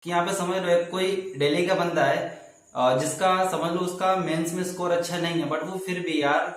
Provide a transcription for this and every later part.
कि यहाँ पे समझ लो एक कोई दिल्ली का बंदा है, जिसका समझ लो उसका मेंस में स्कोर अच्छा नहीं है, बट वो फिर भी यार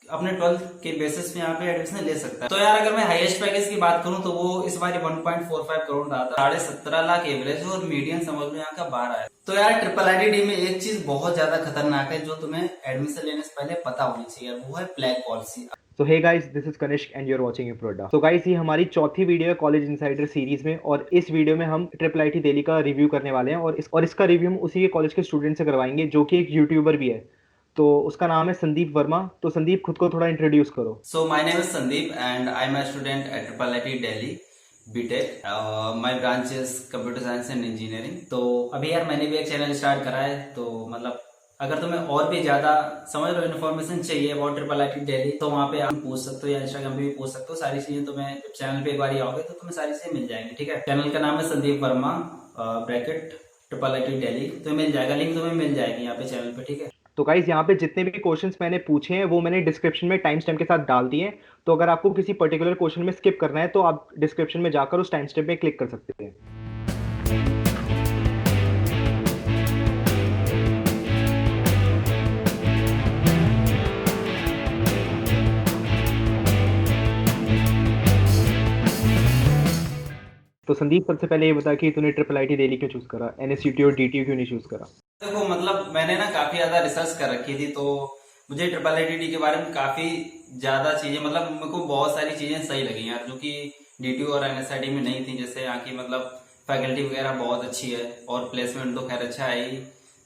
अपने 12th के बेसिस पे यहाँ पे एडमिशन ले सकता है। तो यार अगर मैं हाईएस्ट पैकेज की बात करूं तो वो इस बार 1.45 करोड़ रहा था, 17.5 लाख एवरेज और मीडियम समझ लो यहाँ का 12 है। तो यार ट्रिपल आईडी में एक चीज बहुत ज्यादा खतरनाक है जो तुम्हें एडमिशन लेने से पहले पता होनी चाहिए, वो है ब्लैक पॉलिसी। तो hey guys, this is Kanishk and you are watching इम्प्रोडा। तो गाइस, ये हमारी चौथी वीडियो है कॉलेज इनसाइडर सीरीज में, और इस वीडियो में हम ट्रिपल आईटी दिल्ली का रिव्यू करने वाले हैं। और इसका रिव्यू हम उसी के कॉलेज के स्टूडेंट से करवाएंगे जो कि एक यूट्यूबर भी है। तो उसका नाम है संदीप वर्मा। तो संदीप, खुद को थोड़ा इंट्रोड्यूस करो। So my name is Sandeep and I'm a student at Triple IT Delhi BTech. My branch is Computer Science and Engineering. तो अभी यार मैंने भी एक चैनल स्टार्ट करा है, तो मतलब अगर तुम्हें और भी ज्यादा समझ लो इन्फॉर्मेशन चाहिए about triple I T Delhi तो वहाँ पे आप पूछ सकते हो या इंस्टाग्राम पे भी पूछ सकते हो। सारी चीजें तुम्हें जब चैनल पे एक बार आओगे तो तुम्हें सारी चीजें मिल जाएंगी। ठीक है, चैनल का नाम है Sandeep Verma bracket triple I T Delhi, तो मिल जाएगा, लिंक तुम्हें मिल जाएगी यहाँ पे चैनल पे। ठीक है, तो गाइज, यहाँ पे जितने भी क्वेश्चंस मैंने पूछे हैं वो मैंने डिस्क्रिप्शन में टाइम स्टैम्प के साथ डाल दिए हैं। तो अगर आपको किसी पर्टिकुलर क्वेश्चन में स्किप करना है तो आप डिस्क्रिप्शन में जाकर उस टाइम स्टैम्प पे क्लिक कर सकते हैं। तो संदीप, सबसे पहले ये बता कि तूने ट्रिपल आईटी दिल्ली क्यों चूज करा, एनएसयूटी और डीटीयू क्यों नहीं चूज करा। देखो मतलब मैंने ना काफी ज्यादा रिसर्च कर रखी थी, तो मुझे ट्रिपल आईडी के बारे में काफी ज्यादा चीजें मतलब मेरे को बहुत सारी चीजें सही लगी यार, जो कि डीटीयू और एनएसआईडी में नहीं थी। जैसे यहाँ की मतलब फैकल्टी वगैरह बहुत अच्छी है और प्लेसमेंट तो खैर अच्छा है ही।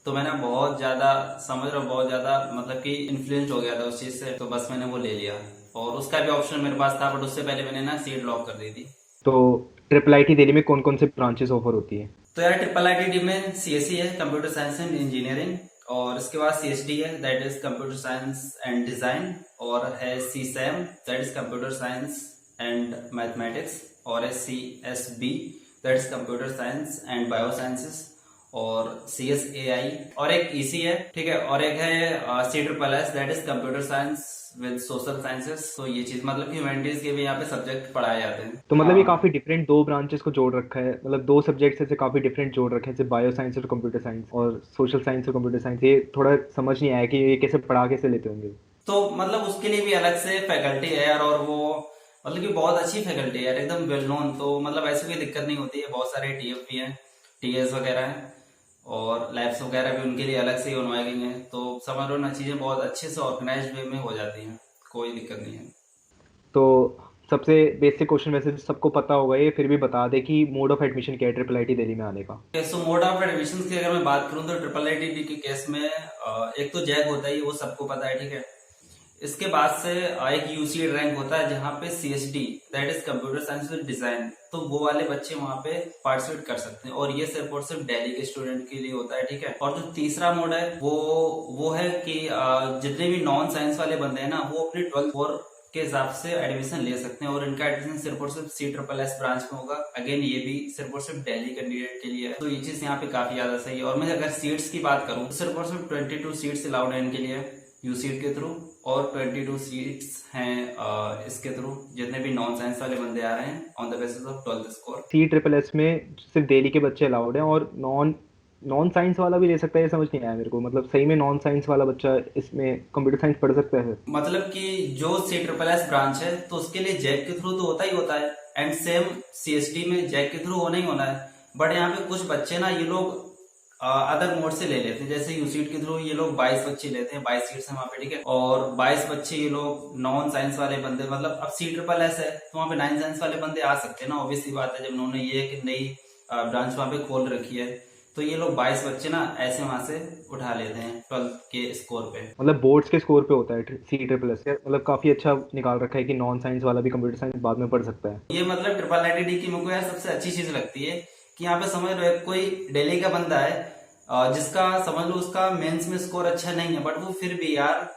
तो मैं ना बहुत ज्यादा समझ रहा हूँ, बहुत ज्यादा मतलब कि इन्फ्लुएंस हो गया था उस चीज से, तो बस मैंने वो ले लिया। और उसका भी ऑप्शन मेरे पास था, बट उससे पहले मैंने ना सीट लॉक कर दी थी। तो ट्रिपल आईटी दिल्ली में कौन कौन से ब्रांचेस ऑफर होती है। तो यार ट्रिपल आईटी में सीएससी है, कंप्यूटर साइंस एंड इंजीनियरिंग, और इसके बाद सीएसडी है, that is computer science and design, और है CSAM, that is computer science and mathematics, और है CSB, that is computer science and bio sciences, और सीएसएआई, और एक ईसी है। ठीक है, और एक है C triple S, that is computer science with social sciences. तो ये चीज मतलब ह्यूमैनिटीज के भी यहाँ पे सब्जेक्ट पढ़ाए जाते हैं। तो मतलब ये हाँ, काफी डिफरेंट दो ब्रांचेस को जोड़ रखा है, मतलब दो सब्जेक्ट्स ऐसे काफी डिफरेंट जोड़ रखे हैं, जैसे बायो साइंस और कंप्यूटर साइंस और सोशल साइंस और कंप्यूटर साइंस। ये थोड़ा समझ नहीं आया कि ये कैसे पढ़ा कैसे लेते होंगे। तो मतलब उसके लिए भी अलग से फैकल्टी है यार, और वो मतलब कि बहुत अच्छी फैकल्टी है यार, एकदम वेल नोन। तो मतलब ऐसी कोई दिक्कत नहीं होती है। बहुत सारे टीएफ भी हैं, टीएस वगैरह हैं, और लैब्स वगैरह भी उनके लिए अलग से ही बनवाई गई हैं। तो समझ लो ना, चीजें बहुत अच्छे से ऑर्गेनाइज वे में हो जाती हैं, कोई दिक्कत नहीं है। तो सबसे बेसिक क्वेश्चन वैसे तो सबको पता होगा, ये फिर भी बता दे कि मोड ऑफ एडमिशन क्या है ट्रिपल आईटी दिल्ली में आने का। सो मोड ऑफ एडमिशन की अगर मैं बात करूं तो ट्रिपल आईटी के केस में एक तो जैक होता है, वो सबको पता है। ठीक है, इसके बाद से एक यूसी रैंक होता है जहाँ पे CSD, that is computer science with design, तो वो वाले बच्चे वहाँ पे पार्टिसिपेट कर सकते हैं, और ये सिर्फ और सिर्फ दिल्ली के स्टूडेंट के लिए होता है। ठीक है, और जो तीसरा मोड है वो है कि जितने भी नॉन साइंस वाले बंदे हैं ना, वो अपने 12th के हिसाब से एडमिशन ले सकते हैं, और इनका एडमिशन सिर्फ और सिर्फ सी ट्रिपल एस ब्रांच में होगा। अगेन ये भी सिर्फ और सिर्फ दिल्ली कैंडिडेट के लिए है, तो ये चीज यहाँ पे काफी ज्यादा सही है। और मैं अगर सीट्स की बात करूँ तो सिर्फ और सिर्फ 22 सीट्स अलाउड है इनके लिए यू सीट के थ्रू, और 22 सीट्स हैं इसके थ्रू जितने भी नॉन साइंस वाले बंदे आ रहे हैं on the basis of 12th score. C triple S में सिर्फ दिल्ली के बच्चे अलाउड हैं, और नॉन नॉन साइंस वाला भी ले सकता है, ये समझ नहीं आया मेरे को। मतलब सही में नॉन साइंस वाला बच्चा इसमें कंप्यूटर साइंस पढ़ सकता है। मतलब कि जो सी ट्रिपल एस ब्रांच है तो उसके लिए जैक के थ्रू तो होता ही होता है, एंड सेम सीएसडी में जैक के थ्रू होना ही होना है। बट यहाँ पे कुछ बच्चे ना, ये लोग अदर मोड से ले लेते हैं, जैसे यूसीट के थ्रू ये लोग 22 बच्चे लेते हैं, 22 सीट्स है वहाँ पे। ठीक है, और 22 बच्चे ये लोग नॉन साइंस वाले बंदे, मतलब अब सी ट्रिपल एस है तो वहाँ पे 9 साइंस वाले बंदे आ सकते हैं ना, ऑब्वियसली बात है, जब उन्होंने ये एक नई ब्रांच वहाँ पे खोल रखी है। तो ये लोग 22 बच्चे ना ऐसे वहां से उठा लेते हैं 12th के स्कोर पे। मतलब बोर्ड्स के स्कोर पे होता है सी ट्रिपल एस। मतलब काफी अच्छा निकाल रखा है कि नॉन साइंस वाला भी कंप्यूटर साइंस बाद में पढ़ सकता है। ये मतलब ट्रिपल आईडी की मेरे को यार सबसे अच्छी चीज लगती है कि यहाँ पे समझ लो एक कोई दिल्ली का बंदा है, जिसका समझ लो उसका मेंस में स्कोर अच्छा नहीं है, बट वो फिर भी यार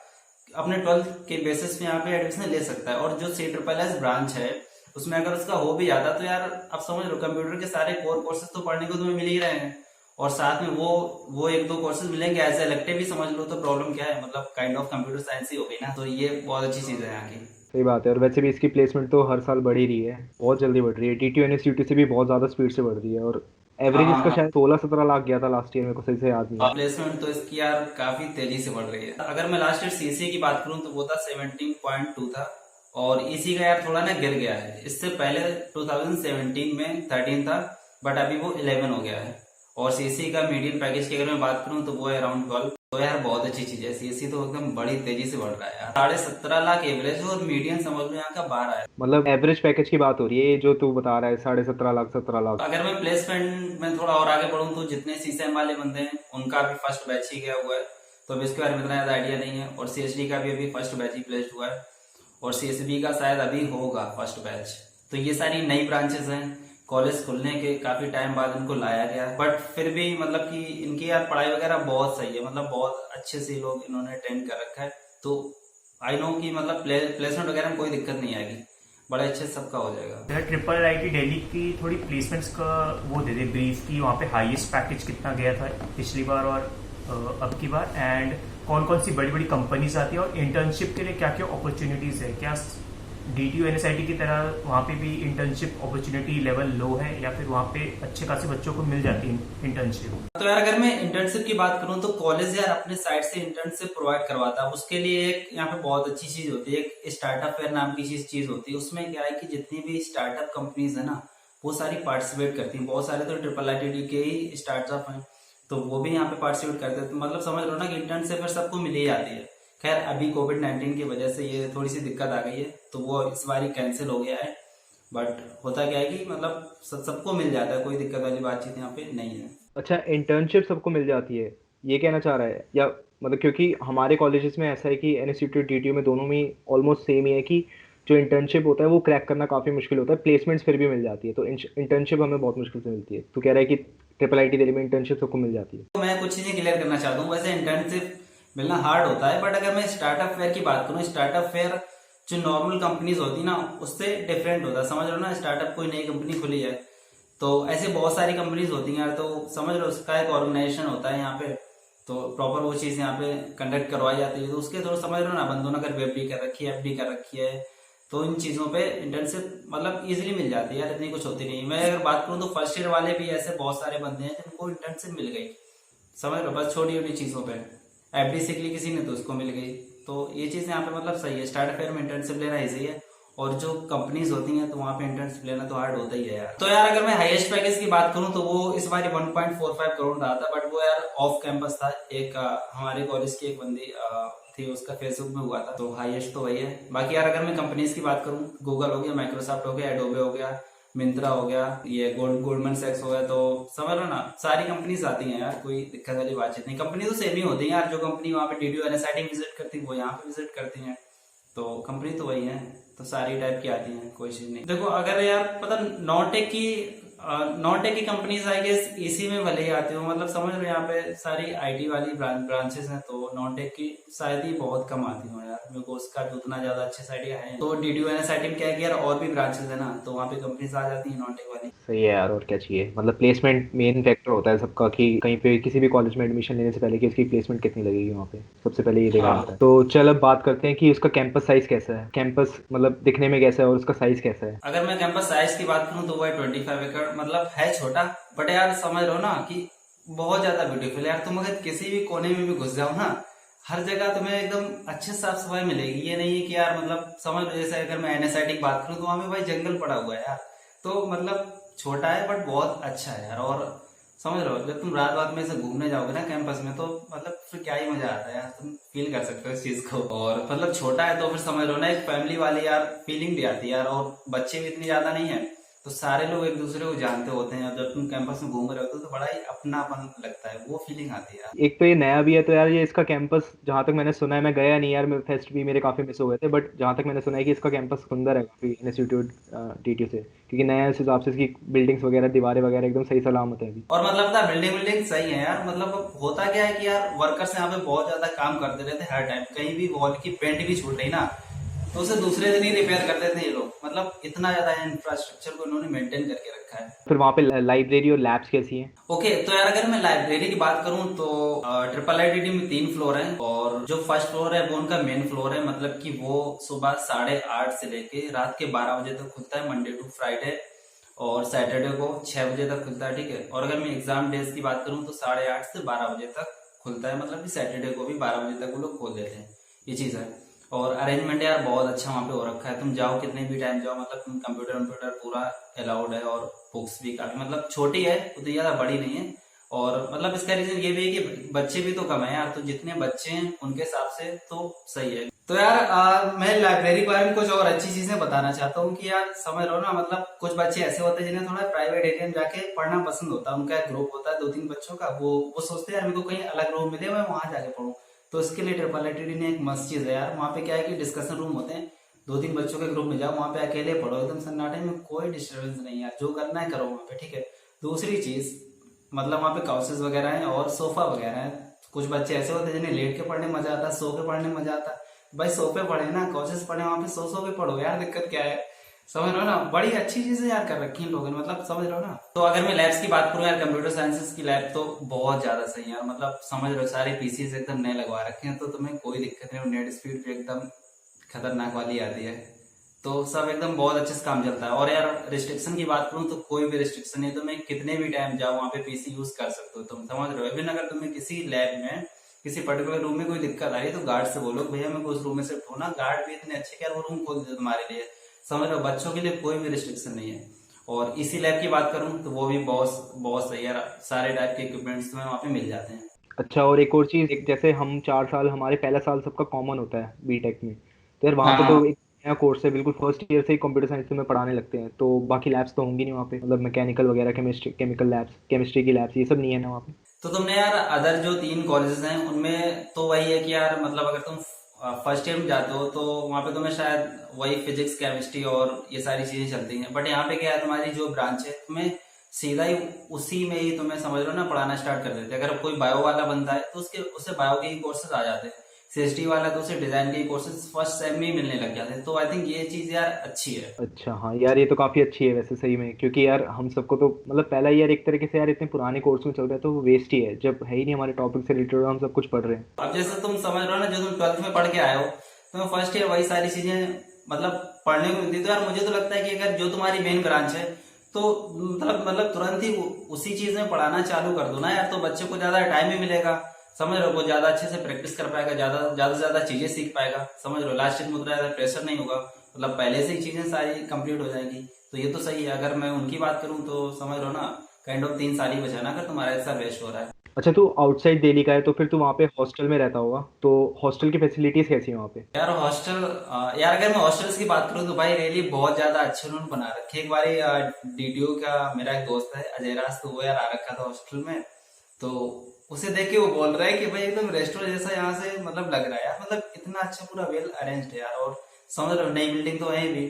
अपने 12th के बेसिस पे यहाँ पे एडमिशन ले सकता है। और जो सी ट्रिपल एस ब्रांच है उसमें अगर उसका हो भी जाता तो यार अब समझ लो कंप्यूटर के सारे कोर कोर्सेज तो पढ़ने को तुम्हें मिल ही रहे हैं, और साथ में वो एक दो कोर्सेज मिलेंगे एज इलेक्टिव भी समझ लो, तो प्रॉब्लम क्या है, मतलब काइंड ऑफ कंप्यूटर साइंस ही हो गई ना। तो ये बहुत अच्छी चीज है यहाँ की। सही बात है। और वैसे भी इसकी प्लेसमेंट तो हर साल बढ़ ही रही है, बहुत जल्दी बढ़ रही है। डीटीयू एनएसयूटी से भी बहुत ज़्यादा स्पीड से बढ़ रही है। और एवरेज हाँ, इसका हाँ। शायद 16-17 लाख गया था लास्ट ईयर, मेरे को सही से याद नहीं है। प्लेसमेंट तो इसकी यार काफी तेजी से बढ़ रही है। अगर मैं लास्ट ईयर सीएससी की बात करूं तो वो था 17.2 था, और इसी का यार थोड़ा ना गिर गया है। इससे पहले 2017 में 13 था, बट अभी वो 11 हो गया है। और सीएससी का मीडियन पैकेज की अगर मैं बात करूं तो वो है अराउंड 12। तो यार बहुत अच्छी चीज है, सीएससी तो एकदम बड़ी तेजी से बढ़ रहा है यार। 17.5 लाख एवरेज और मीडियन समझ लो यहाँ का 12 है। मतलब एवरेज पैकेज की बात हो रही है ये जो तू बता रहा है, 17.5 लाख 17 लाख। अगर मैं प्लेसमेंट में थोड़ा और आगे बढ़ूं तो जितने सीसीएम वाले बंदे हैं उनका भी फर्स्ट बैच ही गया हुआ है, तो अभी इसके बारे में इतना ज्यादा आइडिया नहीं है। और सीएचडी का भी अभी फर्स्ट बैच ही प्लेस्ड हुआ है, और सीएसबी का शायद अभी होगा फर्स्ट बैच। तो ये सारी नई ब्रांचेस हैं, कॉलेज खुलने के काफी टाइम बाद इनको लाया गया, बट फिर भी मतलब कि इनकी यार पढ़ाई वगैरह बहुत सही है, मतलब बहुत अच्छे से लोग इन्होंने अटेंड कर रखा है। तो आई नो कि मतलब प्लेसमेंट वगैरह में कोई दिक्कत नहीं आएगी, बड़े अच्छे से सबका हो जाएगा। यार ट्रिपल आईटी दिल्ली की थोड़ी प्लेसमेंट्स का वो दे दे ब्रीफ की, वहाँ पे हाईएस्ट पैकेज कितना गया था पिछली बार और अब की बार, एंड कौन कौन सी बड़ी बड़ी कंपनीज आती है, और इंटर्नशिप के लिए क्या क्या अपॉर्चुनिटीज है, क्या डीटीयू एनएसआईटी की तरह वहाँ पे भी इंटर्नशिप अपॉर्चुनिटी लेवल लो है, या फिर वहाँ पे अच्छे खासे बच्चों को मिल जाती है इंटर्नशिप। तो यार अगर मैं इंटर्नशिप की बात करूं तो कॉलेज यार अपने साइड से इंटर्नशिप प्रोवाइड करवाता है। उसके लिए एक यहाँ पे बहुत अच्छी चीज होती है, एक स्टार्टअप फेयर नाम की चीज होती है। उसमें क्या है कि जितनी भी स्टार्टअप कंपनीज है ना, वो सारी पार्टिसिपेट करती हैं। बहुत सारे तो ट्रिपल आईटी के ही स्टार्टअप हैं, तो वो भी यहाँ पे पार्टिसिपेट करते हैं। तो मतलब समझ लो ना कि इंटर्नशिप फिर सबको मिल ही जाती है। खैर अभी कोविड-19 की वजह से ये थोड़ी सी दिक्कत आ गई है, तो वो इस बार कैंसिल हो गया है। बट होता क्या है कि मतलब सबको मिल जाता है, कोई दिक्कत वाली बातचीत यहाँ पे नहीं है। अच्छा, इंटर्नशिप सबको मिल जाती है, ये कहना चाह रहा है? या मतलब क्योंकि हमारे कॉलेजेस में ऐसा है कि एनएसयूटी और डीटीयू में दोनों में ऑलमोस्ट सेम ही है कि जो इंटर्नशिप होता है वो क्रैक करना काफ़ी मुश्किल होता है, प्लेसमेंट्स फिर भी मिल जाती है। तो इंटर्नशिप हमें बहुत मुश्किल से मिलती है। तो कह रहा है कि ट्रिपल आईटी दिल्ली में इंटर्नशिप सबको मिल जाती है। तो मैं कुछ चीजें क्लियर करना चाहता हूँ। वैसे इंटर्नशिप मिलना हार्ड होता है, बट अगर मैं स्टार्टअप फेयर की बात करूँ, स्टार्टअप फेयर जो नॉर्मल कंपनीज होती ना उससे डिफरेंट होता है। समझ लो ना, स्टार्टअप कोई नई कंपनी खुली है तो ऐसे बहुत सारी कंपनीज होती हैं यार, तो समझ लो उसका एक ऑर्गेनाइजेशन होता है यहाँ पे, तो प्रॉपर वो चीज यहाँ पे कंडक्ट करवाई जाती है। तो उसके थोड़ा समझ लो ना, बंदों ने अगर वेब कर रखी है, एफडी कर रखी है, तो इन चीजों पे इंटर्नशिप मतलब इजीली मिल जाती है यार, इतनी कुछ होती नहीं। मैं अगर बात करूँ तो फर्स्ट ईयर वाले भी ऐसे बहुत सारे बंदे हैं जिनको इंटर्नशिप मिल गई, समझ लो, बस छोटी छोटी चीजों पे एफडी सीख ली किसी ने तो उसको मिल गई। तो ये चीज यहाँ पे मतलब सही है, स्टार्टअप फेयर में इंटर्नशिप लेना इजी है, और जो कंपनीज होती हैं तो वहां पे इंटर्नशिप लेना तो हार्ड होता ही है यार। तो यार अगर मैं हाईएस्ट पैकेज की बात करूं तो वो इस बार 1.45 करोड़ रहा था, बट वो यार ऑफ कैंपस था। एक हमारे कॉलेज की एक बंदी थी, उसका फेसबुक में हुआ था, तो हाईएस्ट तो वही है। बाकी यार अगर मैं कंपनीज की बात करूं, गूगल हो गया, माइक्रोसॉफ्ट हो गया, एडोबे हो गया, मिंत्रा हो गया, ये गोल्डमैन सैक्स हो गया, तो समझ लो ना सारी कंपनीज आती हैं यार, कोई दिक्कत वाली बातचीत नहीं। कंपनी तो सेम ही होती है यार, जो कंपनी वहाँ पे डीडीयू एनएसआईटी विजिट करती है वो यहाँ पे विजिट करती है, तो कंपनी तो वही है। तो सारी टाइप की आती हैं, कोई चीज नहीं। देखो अगर यार पता नॉन टेक की कंपनीज आई गेस इसी में भले ही आती हो, मतलब समझ लो यहाँ पे सारी आईटी वाली ब्रांचेस हैं, तो नॉन टेक की शायद ही बहुत कम आती हो यार, मेरे को उसका भी उतना ज्यादा अच्छे से आइडिया है। तो डीडीयू एनएसआईटी में क्या है कि यार और भी ब्रांचेस है ना, तो वहाँ पे कंपनीज आ जाती है नॉन टेक वाली। सही है यार, और क्या चाहिए। मतलब प्लेसमेंट मेन फैक्टर होता है सबका, कि कहीं पे किसी भी कॉलेज में एडमिशन लेने से पहले कि उसकी प्लेसमेंट कितनी लगेगी वहाँ पे, सबसे पहले ये देखा हाँ। जाता है। तो चल अब बात करते हैं कि उसका कैंपस साइज कैसा है, कैंपस मतलब दिखने में कैसा है और उसका साइज कैसा है। अगर मैं कैंपस साइज की बात करूँ तो वो है 25 एकड़, मतलब है छोटा, बट यार समझ लो ना कि बहुत ज्यादा ब्यूटीफुल यार। तुम अगर किसी भी कोने में भी घुस जाओ ना, हर जगह तुम्हें एकदम अच्छे साफ सफाई मिलेगी। ये नहीं है कि यार मतलब समझ लो, जैसे अगर मैं एनएसआईटी की बात करूँ तो वहां पे भाई जंगल पड़ा हुआ है यार, तो मतलब छोटा है बट बहुत अच्छा है यार। और समझ लो जब तुम रात रात में से घूमने जाओगे ना कैंपस में, तो मतलब फिर क्या ही मजा आता है यार, तुम फील कर सकते हो इस चीज को। और मतलब छोटा है तो फिर समझ लो ना एक फैमिली वाली यार फीलिंग भी आती है यार, और बच्चे भी इतनी ज्यादा नहीं है, तो सारे लोग एक दूसरे को जानते होते हैं। जब तुम कैंपस में घूम रहे होते हो तो बड़ा ही अपनापन लगता है, वो फीलिंग आती है यार। एक तो ये नया भी है, तो यार ये इसका कैंपस जहाँ तक मैंने सुना है, मैं गया नहीं यार, मेरे फेस्ट भी मेरे काफी मिस हो गए थे, बट जहाँ तक मैंने सुना है कि इसका कैंपस सुंदर है काफी इंस्टीट्यूट डीटीयू से, क्योंकि नया इस हिसाब से इसकी बिल्डिंग्स वगैरह, दीवारें वगैरह एकदम सही सलामत है अभी। और मतलब पता बिल्डिंग सही है यार। मतलब होता क्या है कि यार वर्कर्स यहाँ पे बहुत ज्यादा काम करते रहते हैं हर टाइम, कहीं भी वॉल की पेंट भी छूट रही ना तो उसे दूसरे दिन ही रिपेयर कर देते हैं ये लोग। मतलब इतना ज्यादा इंफ्रास्ट्रक्चर को इन्होंने मेंटेन करके रखा है। फिर वहाँ पे लाइब्रेरी और लैब्स कैसी हैं? ओके, तो यार अगर मैं लाइब्रेरी की बात करूं तो ट्रिपल आईटी में 3 फ्लोर हैं, और जो फर्स्ट फ्लोर है वो उनका मेन फ्लोर है, मतलब कि वो सुबह 8:30 से लेके रात के 12 बजे तक खुलता है, मंडे टू फ्राइडे। और सैटरडे को 6 बजे तक खुलता है, ठीक है। और अगर मैं एग्जाम डेज की बात करूँ तो 8:30 से 12 बजे तक खुलता है, मतलब कि सैटरडे को भी 12 बजे तक वो लोग खोल देते हैं, ये चीज है। और अरेंजमेंट यार बहुत अच्छा वहाँ पे हो रखा है, तुम जाओ कितने भी टाइम जाओ, मतलब तुम कंप्यूटर पूरा अलाउड है। और बुक्स भी काफी मतलब छोटी है, उतनी ज्यादा बड़ी नहीं है। और मतलब इसका रीजन ये भी है कि बच्चे भी तो कम है यार, तो जितने बच्चे हैं उनके हिसाब से तो सही है। तो यार मैं लाइब्रेरी के बारे में कुछ और अच्छी चीजें बताना चाहता हूँ कि यार समझ लो ना, मतलब कुछ बच्चे ऐसे होते हैं जिन्हें थोड़ा प्राइवेट एरिया में जाके पढ़ना पसंद होता है। उनका एक ग्रुप होता है 2-3 बच्चों का, वो सोचते हैं यार मेरे को कहीं अलग रूम मिले, मैं वहां जाके पढ़ूं। तो इसके लिए ट्रिपल ने एक मस्त चीज है यार, वहाँ पे क्या है कि डिस्कशन रूम होते हैं, 2-3 बच्चों के ग्रुप में जाओ, वहाँ पे अकेले पढ़ो एकदम सन्नाटे में, कोई डिस्टर्बेंस नहीं यार, जो करना है करो वहाँ पे, ठीक है। दूसरी चीज मतलब वहाँ पे काउचेस वगैरह हैं और सोफा वगैरह है। कुछ बच्चे ऐसे होते हैं जिन्हें लेट के पढ़ने मजा आता है, सो के पढ़ने मजा आता है। भाई सोफे पढ़े ना, काउचेस पढ़े, वहाँ पे सो के पढ़ो यार, दिक्कत क्या है, समझ रहे हो ना। बड़ी अच्छी चीजें यार कर रखी है लोगों ने, मतलब समझ रहे हो ना। तो अगर मैं लैब्स की बात करूँ यार, कंप्यूटर साइंसेस की लैब तो बहुत ज्यादा सही है यार, मतलब समझ रहे हो सारे पीसीज एकदम नए लगवा रखे हैं, तो तुम्हें कोई दिक्कत नहीं, नेट स्पीड भी एकदम खतरनाक वाली आती है, तो सब एकदम बहुत अच्छे से काम चलता है। और यार रिस्ट्रिक्शन की बात करूँ तो कोई भी रिस्ट्रिक्शन नहीं, तुम्हें कितने भी टाइम जाओ वहाँ पे पीसी यूज कर सकते हो, तुम समझ रहे हो। इवन अगर तुम्हें किसी लैब में किसी पर्टिकुलर रूम में कोई दिक्कत आ रही है तो गार्ड से बोलो भैया मैं उस रूम में शिफ्ट होना, गार्ड भी इतने अच्छे क्या वो रूम खोल देते तुम्हारे लिए, समझ रहे हो। बच्चों के लिए कोई भी रिस्ट्रिक्शन नहीं है। और इसी लैब की बात करूँ तो वो भी बहुत बहुत सही है, सारे टाइप के इक्विपमेंट्स तुम्हें वहाँ पे मिल जाते हैं। अच्छा, और एक और चीज, एक जैसे हम 4 साल, हमारे पहला साल सबका कॉमन होता है बीटेक में, तो यार वहाँ पे तो हाँ एक नया कोर्स है, बिल्कुल फर्स्ट ईयर से ही कंप्यूटर साइंस में पढ़ाने लगते हैं, तो बाकी लैब्स तो होंगी नहीं वहाँ पे, मतलब मैकेनिकल वगैरह, केमिस्ट्री, केमिकल लैब्स, केमिस्ट्री की लैब्स, ये सब नहीं है ना वहाँ पे। तो तुमने यार अदर जो 3 कॉलेजेस हैं उनमें तो वही है कि यार मतलब अगर तुम फर्स्ट ईयर में जाते हो तो वहां पे तुम्हें शायद वही फिजिक्स केमिस्ट्री और ये सारी चीजें चलती हैं। बट यहाँ पे क्या है, तुम्हारी जो ब्रांच है तुम्हें सीधा ही उसी में ही तुम्हें समझ लो ना पढ़ाना स्टार्ट कर देते हैं। अगर कोई बायो वाला बंदा है तो उसे बायो के ही कोर्सेज आ जाते हैं, सीएसटी वाला तो उसे डिजाइन के ही कोर्सेज फर्स्ट सेम में ही मिलने लग जाते हैं। तो आई थिंक ये चीज यार अच्छी है। अच्छा हाँ यार, ये तो काफी अच्छी है वैसे सही में, क्योंकि यार हम सबको तो मतलब पहला ईयर एक तरीके से यार इतने पुराने कोर्स में चल रहा है, तो वो वेस्ट ही है जब है ही नहीं हमारे टॉपिक से रिलेटेड, हम सब कुछ पढ़ रहे हैं। अब जैसे तुम समझ रहे हो ना, जो तुम 12th में पढ़ के आए हो, तुम्हें फर्स्ट ईयर वही सारी चीजें मतलब पढ़ने को मिलती है। तो यार मुझे तो लगता है कि अगर जो तुम्हारी मेन ब्रांच है तो मतलब तुरंत ही उसी चीज में पढ़ाना चालू कर दो ना यार, तो बच्चे को ज्यादा टाइम भी मिलेगा, समझ रहे हो, वो ज्यादा अच्छे से प्रैक्टिस कर पाएगा, ज्यादा से ज्यादा चीजें सीख पाएगा, समझ रहे हो। लास्ट ईयर में उतना ज्यादा प्रेशर नहीं होगा, मतलब पहले से ही चीजें सारी कंप्लीट हो जाएंगी, तो ये तो सही है। अगर मैं उनकी बात करूं तो समझ लो ना, काइंड ऑफ 3 साल ही बचाना अगर तुम्हारा ऐसा वेस्ट हो रहा है। अच्छा, तू आउटसाइड दिल्ली का है तो फिर तू वहाँ पे हॉस्टल में रहता होगा, तो हॉस्टल की फैसिलिटीज कैसी है वहाँ पे? यार हॉस्टल, यार अगर मैं हॉस्टल्स की बात करूं तो भाई रियली बहुत ज्यादा अच्छे उन्होंने बना रखे। एक बारी डीटीयू का मेरा एक दोस्त है अजय राज, तो वो यार आ रखा था हॉस्टल में, तो उसे देख के वो बोल रहा है कि भाई एकदम रेस्टोरेंट जैसा यहाँ से मतलब लग रहा है यार, मतलब इतना अच्छा पूरा वेल अरेंज्ड है यार। और समझ रहे हो नई बिल्डिंग तो है भी,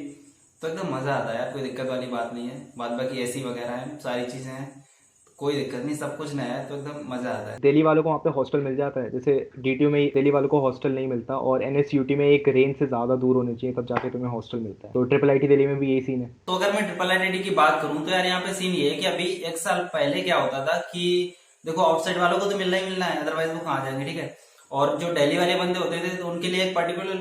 तो एकदम मजा आता है यार, कोई दिक्कत वाली बात नहीं है। बाद बाकी एसी वगैरह है, सारी चीजें हैं, कोई दिक्कत नहीं, सब कुछ नया है, तो एकदम मजा आता है। दिल्ली वालों को वहाँ पे हॉस्टल मिल जाता है, जैसे डीटीयू में दिल्ली वालों को हॉस्टल नहीं मिलता, और एनएसयूटी में एक रेंज से ज्यादा दूर होने चाहिए तब जाके तुम्हें हॉस्टल मिलता है, तो ट्रिपल आईटी दिल्ली में भी यही सीन है। तो अगर मैं ट्रिपल आईटी की बात करूं तो यार यहाँ पे सीन ये है कि अभी 1 साल पहले क्या होता था कि देखो आउटसाइड वालों को तो मिलना ही मिलना है, अदरवाइज वो कहाँ जाएंगे, ठीक है। और जो दिल्ली वाले बंदे होते थे तो उनके लिए एक पर्टिकुलर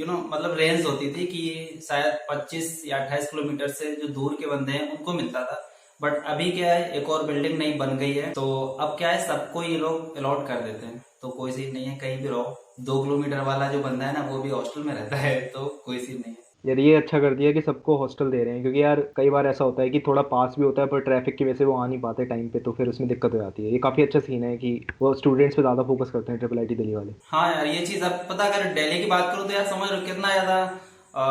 मतलब रेंज होती थी कि शायद 25 या 28 किलोमीटर से जो दूर के बंदे हैं उनको मिलता था। बट अभी क्या है, एक और बिल्डिंग नई बन गई है, तो अब क्या है सबको ये लोग अलॉट कर देते हैं, तो कोई सीन नहीं है, कहीं भी रहो। 2 किलोमीटर वाला जो बंदा है ना वो भी हॉस्टल में रहता है, तो कोई सीन नहीं है। यार ये अच्छा कर दिया कि सबको हॉस्टल दे रहे हैं, क्योंकि यार कई बार ऐसा होता है कि थोड़ा पास भी होता है पर ट्रैफिक की वजह से वो आ नहीं पाते टाइम पे, तो फिर उसमें दिक्कत हो जाती है। ये काफी अच्छा सीन है कि वो स्टूडेंट्स पे ज्यादा फोकस करते हैं ट्रिपल आईटी दिल्ली वाले। हाँ यार ये चीज, अब पता अगर दिल्ली की बात करूँ तो यार समझ लो कितना ज्यादा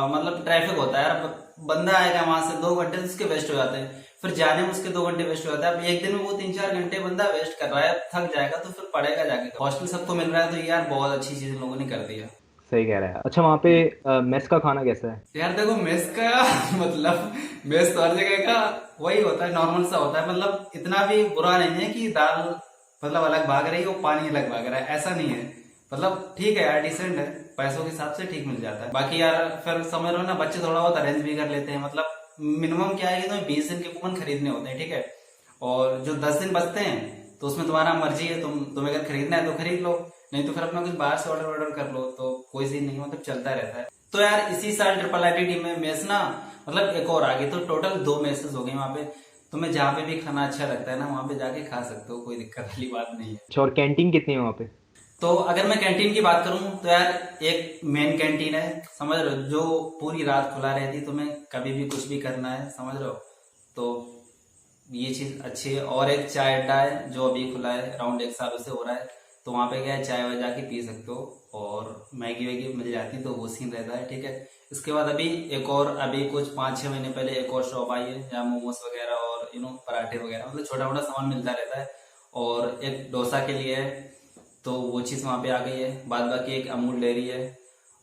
मतलब ट्रैफिक होता है यार। बंदा आएगा वहां से 2 घंटे उसके वेस्ट हो जाते हैं, फिर जाने में उसके 2 घंटे वेस्ट हो जाता है। अब एक दिन में वो 3-4 घंटे बंदा वेस्ट कर रहा है, थक जाएगा तो फिर पड़ेगा जाके। हॉस्टल सबको मिल रहा है तो यार बहुत अच्छी चीज लोगों ने कर दी है। सही कह रहा है। अच्छा, वहाँ पे मेस का खाना कैसा है? यार देखो मेस का मतलब मेस तो हर जगह का वही होता है, नॉर्मल सा होता है, मतलब इतना भी बुरा नहीं है कि दाल मतलब अलग भाग रही है और पानी अलग भाग रहा है, ऐसा नहीं है। मतलब ठीक है यार, डिसेंट है, पैसों के हिसाब से ठीक मिल जाता है। बाकी यार फिर समझ लो ना, बच्चे थोड़ा बहुत अरेंज भी कर लेते हैं, मतलब मिनिमम क्या है कि तुम्हें 20 दिन के कूपन खरीदने होते हैं, ठीक है। और जो 10 दिन बचते हैं तो उसमें तुम्हारा मर्जी है, तुम्हें अगर खरीदना है तो खरीद लो, नहीं तो फिर अपना कुछ बाहर से ऑर्डर कर लो, तो कोई सीन नहीं, मतलब चलता रहता है। तो यार इसी साल ट्रिपल आई टी में मेस ना मतलब एक और आ गई, तो टोटल 2 मेसेस हो गई वहाँ पे। तुम्हें जहाँ पे भी खाना अच्छा लगता है ना वहाँ पे जाके खा सकते हो, कोई दिक्कत वाली बात नहीं है। अच्छा, और कैंटीन कितनी है वहाँ पे? तो अगर मैं कैंटीन की बात करूं तो यार एक मेन कैंटीन है, समझ रहे हो, जो पूरी रात खुला रहती है, तुम्हें कभी भी कुछ भी करना है, समझ रहे हो, तो ये चीज अच्छी है। और एक चाय अड्डा है जो अभी खुला है, अराउंड 1 साल से हो रहा है, तो वहाँ पे क्या है चाय वाय जाके पी सकते हो और मैगी वैगी मिल जाती है, तो वो सीन रहता है, ठीक है। इसके बाद अभी एक और, अभी कुछ 5-6 महीने पहले एक और शॉप आई है जहाँ मोमोज वगैरह और पराठे वगैरह मतलब छोटा मोटा सामान मिलता रहता है। और एक डोसा के लिए है, तो वो चीज़ वहाँ पे आ गई है। बाद बाकी एक अमूल डेयरी है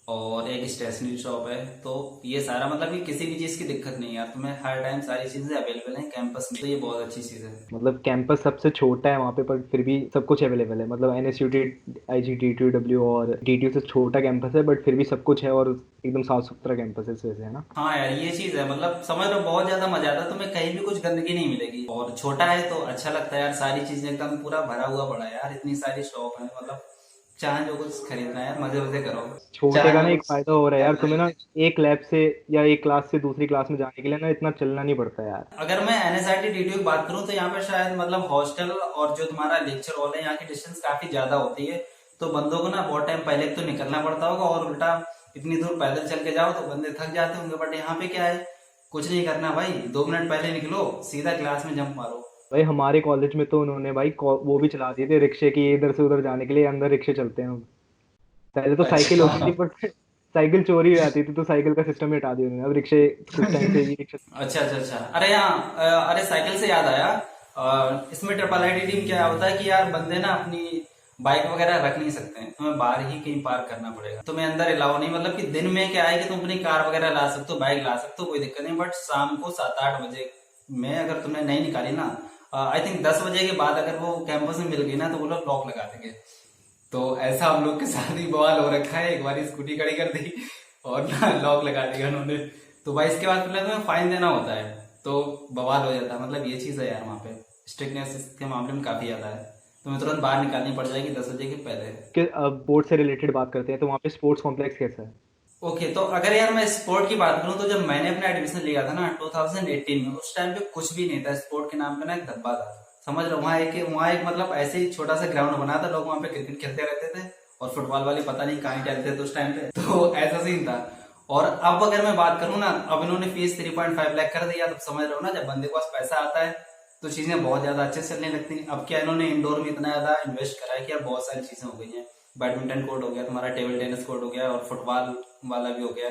और एक स्टेशनरी शॉप है, तो ये सारा मतलब कि किसी भी चीज़ की दिक्कत नहीं है यार, तुम्हें हर टाइम सारी चीज़ें अवेलेबल हैं कैंपस में, तो ये बहुत अच्छी चीज़ है। मतलब कैंपस सबसे छोटा है वहाँ पे, पर फिर भी सब कुछ अवेलेबल है। मतलब NSUT, IG, DTUW और DTU से छोटा कैंपस है, बट फिर भी सब कुछ है और एकदम साफ सुथरा कैंपस है इस वजह से, है ना? हाँ यार ये चीज़ है, मतलब समझ लो बहुत ज़्यादा मजा आता है, तुम्हें कहीं भी कुछ गंदगी नहीं मिलेगी, और छोटा है तो अच्छा लगता है यार, सारी चीज़ें एकदम पूरा भरा हुआ पड़ा है यार, इतनी सारी शॉप है, मतलब चाहे जो कुछ खरीदना है यार मजे मजे करो। छोटे चाहे का ना जो एक फायदा हो रहा है यार, तुम्हें ना एक लैब से या एक क्लास से दूसरी क्लास में जाने के लिए ना इतना चलना नहीं पड़ता यार। अगर मैं NSIT DTU की बात करूं तो यहाँ पे शायद मतलब हॉस्टल और जो तुम्हारा लेक्चर हॉल है यहाँ की डिस्टेंस काफी ज्यादा होती है, तो बंदों को ना बहुत टाइम पहले तो निकलना पड़ता होगा, और उल्टा इतनी दूर पैदल चल के जाओ तो बंदे थक जाते होंगे। बट यहाँ पे क्या है, कुछ नहीं करना भाई, 2 मिनट पहले निकलो सीधा क्लास में जंप मारो। भाई हमारे कॉलेज में तो उन्होंने भाई वो भी चला दिए थे रिक्शे की, इधर से उधर जाने के लिए अंदर रिक्शे चलते हैं अब। पहले तो साइकिल होती थी, अच्छा पर साइकिल चोरी हो जाती थी, तो साइकिल का सिस्टम हटा दिया उन्होंने, अब रिक्शे कुछ टाइम से ही रिक्शा। अच्छा अच्छा अच्छा। अरे यहाँ अरे साइकिल से याद आया, इसमें ट्रिपल आई टी टीम क्या होता है कि यार बंदे ना अपनी बाइक वगैरह रख नहीं सकते हैं, तुम्हें बाहर ही कहीं पार्क करना पड़ेगा, तुम्हें अंदर अलाउ नहीं, मतलब कि दिन में क्या है कि तुम अपनी कार वगैरह ला सकते हो, बाइक ला सकते हो, कोई दिक्कत नहीं, बट शाम को 7-8 बजे में अगर तुमने नहीं निकाली ना, आई थिंक 10 बजे के बाद अगर वो कैंपस में मिल गई ना तो वो लोग लॉक लगा देंगे। तो ऐसा हम लोग के साथ ही बवाल हो रखा है, एक बार स्कूटी खड़ी कर दी और ना लॉक लगा दिया उन्होंने, तो भाई इसके बाद फिर तुम्हें फाइन देना होता है, तो बवाल हो जाता है। मतलब ये चीज है यार, वहाँ पे स्ट्रिक्टनेस के मामले में काफी ज्यादा है, तुम्हें तुरंत बाहर निकालनी पड़ जाएगी 10 बजे के पहले। कि अब बोर्ड से रिलेटेड बात करते हैं, तो वहाँ पे स्पोर्ट्स कॉम्प्लेक्स कैसा है? ओके तो अगर यार मैं स्पोर्ट की बात करूं तो जब मैंने अपना एडमिशन लिया था ना 2018 में, उस टाइम पे कुछ भी नहीं था, स्पोर्ट के नाम पे ना एक धब्बा था, समझ लो। वहाँ एक मतलब ऐसे ही छोटा सा ग्राउंड बना था, लोग वहाँ पे क्रिकेट खेलते रहते थे और फुटबॉल वाले पता नहीं कहाँ खेलते थे उस टाइम पे, तो ऐसा सीन था। और अब अगर मैं बात करूँ ना, अब इन्होंने फीस 3.5 लाख कर दिया, तो समझ रहे हो ना, जब बंदे के पास पैसा आता है तो चीजें बहुत ज्यादा अच्छे से चलने लगती हैं। अब क्या इन्होंने इंडोर में इतना ज्यादा इन्वेस्ट करा है कि अब बहुत सारी चीजें हो गई हैं, बैडमिंटन कोर्ट हो गया तुम्हारा, टेबल टेनिस कोर्ट हो गया, और फुटबॉल वाला भी हो गया,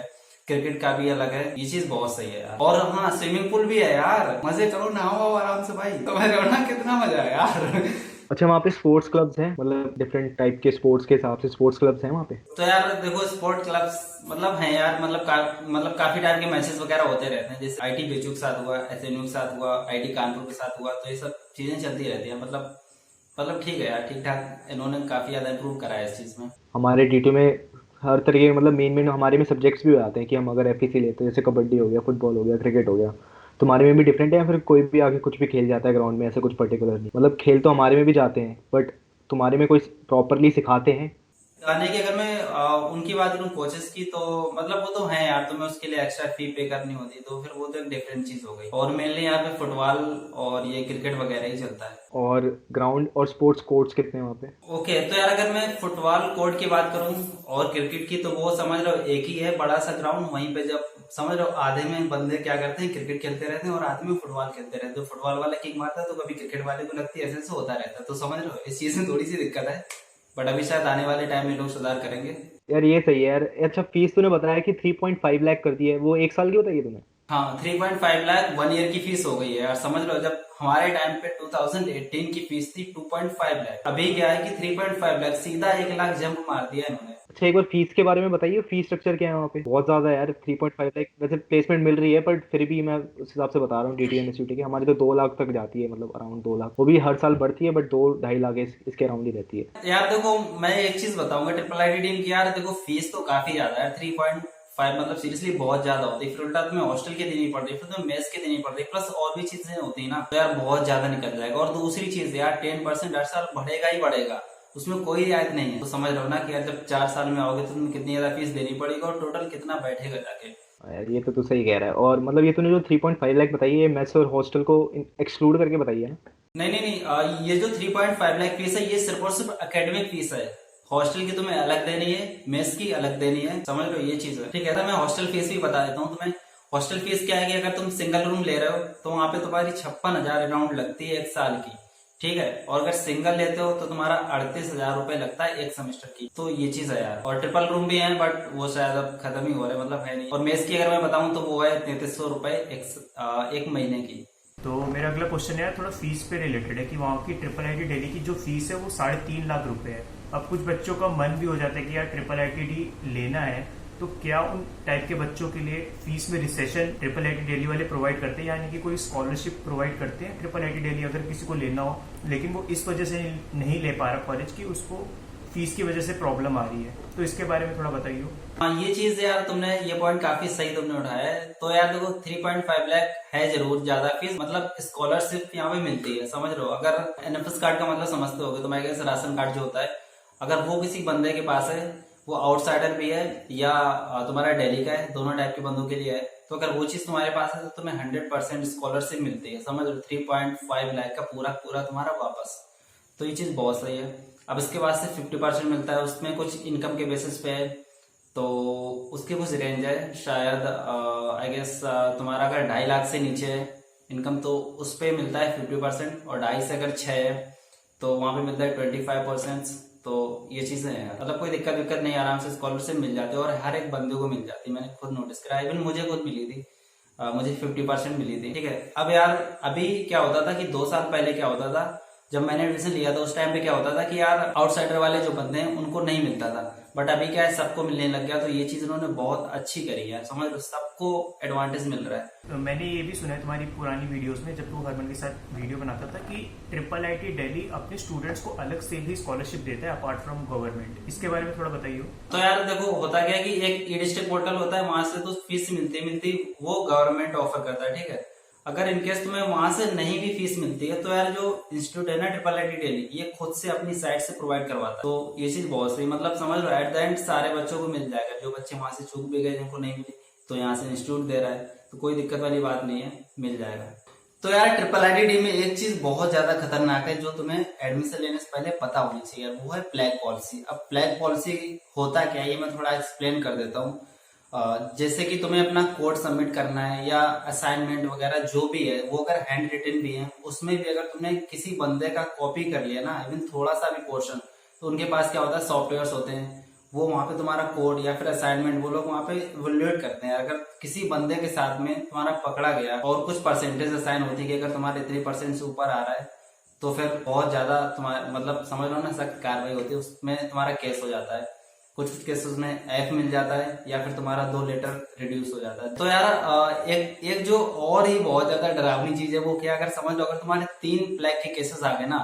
क्रिकेट का भी अलग है, ये चीज बहुत सही है यार। और हाँ स्विमिंग पूल भी है यार, मजे करो, नहाओ आराम से भाई, तो मैं ना कितना मजा है यार। अच्छा, वहाँ पे स्पोर्ट्स क्लब्स हैं, मतलब डिफरेंट टाइप के स्पोर्ट्स के हिसाब से स्पोर्ट्स क्लब्स हैं वहाँ पे? तो यार देखो स्पोर्ट क्लब्स मतलब हैं यार, मतलब काफी टाइम के मैचेस वगैरह होते रहते हैं, जैसे IT BHU के साथ हुआ, SNU के साथ हुआ, IT कानपुर के साथ हुआ, तो ये सब चीजें चलती रहती है। मतलब ठीक है यार, ठीक ठाक, इन्होंने काफी ज्यादा इम्प्रूव करा है इस चीज में। हमारे DTU में हर तरीके के मतलब मेन हमारे में सब्जेक्ट्स भी हो जाते हैं कि हम अगर FEC लेते हैं, जैसे कबड्डी हो गया, फुटबॉल हो गया, क्रिकेट हो गया। तुम्हारे में भी डिफरेंट है या फिर कोई भी आगे कुछ भी खेल जाता है ग्राउंड में, ऐसा कुछ पर्टिकुलर नहीं? मतलब खेल तो हमारे में भी जाते हैं, बट तुम्हारे में कोई प्रॉपरली सिखाते हैं? गाने की अगर मैं उनकी बात करूँ कोचेस की, तो मतलब वो तो है यार, तुम्हें उसके लिए एक्स्ट्रा फी पे करनी होती है, तो फिर वो तो एक डिफरेंट चीज हो गई, और मेनली यहाँ पे फुटबॉल और ये क्रिकेट वगैरह ही चलता है। और ग्राउंड और स्पोर्ट्स कोर्ट्स कितने हैं वहाँ पे? ओके तो यार अगर मैं फुटबॉल कोर्ट की बात करूं और क्रिकेट की, तो वो समझ लो एक ही है बड़ा सा ग्राउंड, वहीं पे जब समझ लो आधे में बंदे क्या करते हैं क्रिकेट खेलते रहते हैं और आधे में फुटबॉल खेलते रहते हैं, तो फुटबॉल वाला किक मारता है तो कभी क्रिकेट वाले को लगती है, ऐसे होता रहता है, तो समझ लो इस चीज में थोड़ी सी दिक्कत है, बट अभी शायद आने वाले टाइम में लोग सुधार करेंगे। यार ये सही है यार। अच्छा, फीस तूने बताया कि 3.5 लाख कर दी है, वो एक साल की बताइए तुम्हें? हाँ 3.5 लाख 1 ईयर की फीस हो गई है यार, समझ लो। जब हमारे टाइम पे 2018 की फीस थी 2.5 लाख, अभी क्या है कि 3.5 लाख, सीधा 1 लाख जंप मार दिया इन्होंने। अच्छा, एक बार फीस के बारे में बताइए, फीस स्ट्रक्चर क्या है वहाँ पे? बहुत ज्यादा है यार 3.5 लाख। वैसे प्लेसमेंट मिल रही है, पर फिर भी मैं उस हिसाब से बता रहा हूँ, DTU NSUT की हमारी तो 2 लाख तक जाती है, मतलब अराउंड 2 लाख, वो भी हर साल बढ़ती है, बट 2-2.5 लाख इसके अराउंड ही रहती है। यार देखो मैं एक चीज बताऊंगा ट्रिपल आई टीम की, यार देखो फीस तो काफी ज्यादा है, 3.5 मतलब सीरियसली बहुत ज्यादा होती है, फिर उल्टा तुम्हें हॉस्टल के देनी पड़ रही है, फिर तुम्हें मेस के देनी पड़ रही है, प्लस और भी चीजें होती है ना, तो यार बहुत ज्यादा निकल जाएगा। और दूसरी चीज यार 10% हर साल बढ़ेगा ही बढ़ेगा, उसमें कोई रियायत नहीं है। तो समझ रहे हो ना कि यार जब 4 साल में आओगे तो तुम्हें कितनी ज्यादा फीस देनी पड़ेगी और टोटल कितना बैठेगा जाके। यार ये तो तू सही कह रहा है। और मतलब ये तूने जो 3.5 लाख बताई है, ये मेस और हॉस्टल को एक्सक्लूड करके बताई है ना? नहीं नहीं नहीं, ये जो 3.5 लाख फीस है ये सिर्फ और सिर्फ एकेडमिक फीस है। हॉस्टल की तुम्हें अलग देनी है, मेस की अलग देनी है, समझ लो ये चीज है। ठीक है, तो मैं हॉस्टल फीस भी बता देता हूँ तुम्हें। हॉस्टल फीस क्या है कि अगर तुम सिंगल रूम ले रहे हो तो वहां पे तुम्हारी 56,000 अराउंड लगती है 1 साल की। ठीक है, और अगर सिंगल लेते हो तो तुम्हारा 38,000 रुपए लगता है 1 सेमेस्टर की। तो ये चीज है यार। और ट्रिपल रूम भी है बट वो शायद अब खत्म ही हो रहा है, मतलब है नहीं। और मेस की अगर मैं बताऊं तो वो है 3300 रुपए एक महीने की। तो मेरा अगला क्वेश्चन है थोड़ा फीस पे रिलेटेड है कि वहाँ की ट्रिपल आईटी दिल्ली की जो फीस है वो 3.5 लाख रुपए है। अब कुछ बच्चों का मन भी हो जाता है कि यार ट्रिपल आईटी लेना है, तो क्या उन टाइप के बच्चों के लिए फीस में रिसेशन ट्रिपल आईटी दिल्ली वाले प्रोवाइड करते हैं, यानी कि कोई स्कॉलरशिप प्रोवाइड करते हैं ट्रिपल आईटी दिल्ली अगर किसी को लेना हो, लेकिन वो इस वजह से नहीं ले पा रहा कॉलेज की, उसको फीस की वजह से प्रॉब्लम आ रही है, तो इसके बारे में थोड़ा बताइए। हाँ, ये चीज यार तुमने ये पॉइंट काफी सही तुमने उठाया है। तो यार देखो 3.5 लाख है जरूर ज्यादा फीस, मतलब स्कॉलरशिप यहाँ पे मिलती है, समझ लो। अगर एनएफएस कार्ड का मतलब समझते होगे तो मैं कहता राशन कार्ड जो होता है, अगर वो किसी बंदे के पास है, वो आउटसाइडर भी है या तुम्हारा दिल्ली का है, दोनों टाइप के बंदों के लिए है, तो अगर वो चीज तुम्हारे पास है तो तुम्हें 100% स्कॉलरशिप मिलती है, समझ लो। 3.5 लाख का पूरा पूरा तुम्हारा वापस। तो ये चीज बहुत सही है। अब इसके बाद से 50% मिलता है, उसमें कुछ इनकम के बेसिस पे है, तो उसके कुछ रेंज है शायद आई गेस तुम्हारा अगर 2.5 लाख से नीचे है इनकम तो उस पे मिलता है 50%, और 2.5 से अगर 6 है तो वहां पे मिलता है 25%। तो ये चीजें हैं, मतलब कोई दिक्कत नहीं, आराम से स्कॉलरशिप मिल जाती है और हर एक बंदे को मिल जाती है। मैंने खुद नोटिस करा, इवन मुझे खुद मिली थी, मुझे 50% मिली थी। ठीक है, अब यार अभी क्या होता था कि 2 साल पहले क्या होता था, जब मैंने एडमिशन लिया था उस टाइम पे क्या होता था कि यार आउटसाइडर वाले जो बंदे हैं उनको नहीं मिलता था, बट अभी क्या है सबको मिलने लग गया। तो ये चीज उन्होंने बहुत अच्छी करी है, समझ लो, सबको एडवांटेज मिल रहा है। तो मैंने ये भी सुना है तुम्हारी पुरानी वीडियोस में, जब तू हरमन के साथ वीडियो बनाता था, कि ट्रिपल आईटी दिल्ली अपने स्टूडेंट्स को अलग से भी स्कॉलरशिप देता है अपार्ट फ्रॉम गवर्नमेंट, इसके बारे में थोड़ा बताइए। तो यार देखो होता क्या है कि एक ई डिस्ट्रिक्ट पोर्टल होता है, वहां से तो फीस मिलती वो गवर्नमेंट ऑफर करता है। ठीक है, अगर इनकेस तुम्हें वहां से नहीं भी फीस मिलती है तो यार जो इंस्टीट्यूट है ना ट्रिपल आईटी दिल्ली, ये खुद से अपनी साइट से प्रोवाइड करवाता है। तो ये चीज बहुत सही, मतलब समझ लो एट द एंड सारे बच्चों को मिल जाएगा। जो बच्चे वहां से चूक भी गए जिनको नहीं मिली, तो यहाँ से इंस्टीट्यूट दे रहा है, तो कोई दिक्कत वाली बात नहीं है, मिल जाएगा। तो यार ट्रिपल आईटी में एक चीज बहुत ज्यादा खतरनाक है जो तुम्हें एडमिशन लेने से पहले पता होनी चाहिए, वो है फ्लैग पॉलिसी। अब फ्लैग पॉलिसी होता क्या है ये मैं थोड़ा एक्सप्लेन कर देता हूँ। जैसे कि तुम्हें अपना कोड सबमिट करना है या असाइनमेंट वगैरह जो भी है, वो अगर हैंड रिटन भी है, उसमें भी अगर तुमने किसी बंदे का कॉपी कर लिया ना, इवन थोड़ा सा भी पोर्शन, तो उनके पास क्या होता है, सॉफ्टवेयर होते हैं, वो वहां पे तुम्हारा कोड या फिर असाइनमेंट वो लोग वहां पे इवैल्यूएट करते हैं। अगर किसी बंदे के साथ में तुम्हारा पकड़ा गया और कुछ परसेंटेज असाइन होती है कि अगर तुम्हारे 3% से ऊपर आ रहा है तो फिर बहुत ज्यादा तुम्हारा मतलब समझ लो ना सख्त कार्रवाई होती है, उसमें तुम्हारा केस हो जाता है। कुछ केसेस में एफ मिल जाता है या फिर तुम्हारा 2 लेटर रिड्यूस हो जाता है। तो यार एक जो और ही बहुत ज्यादा डरावनी चीज है वो क्या, अगर समझ लो अगर तुम्हारे 3 फ्लैग के केसेस आ गए ना,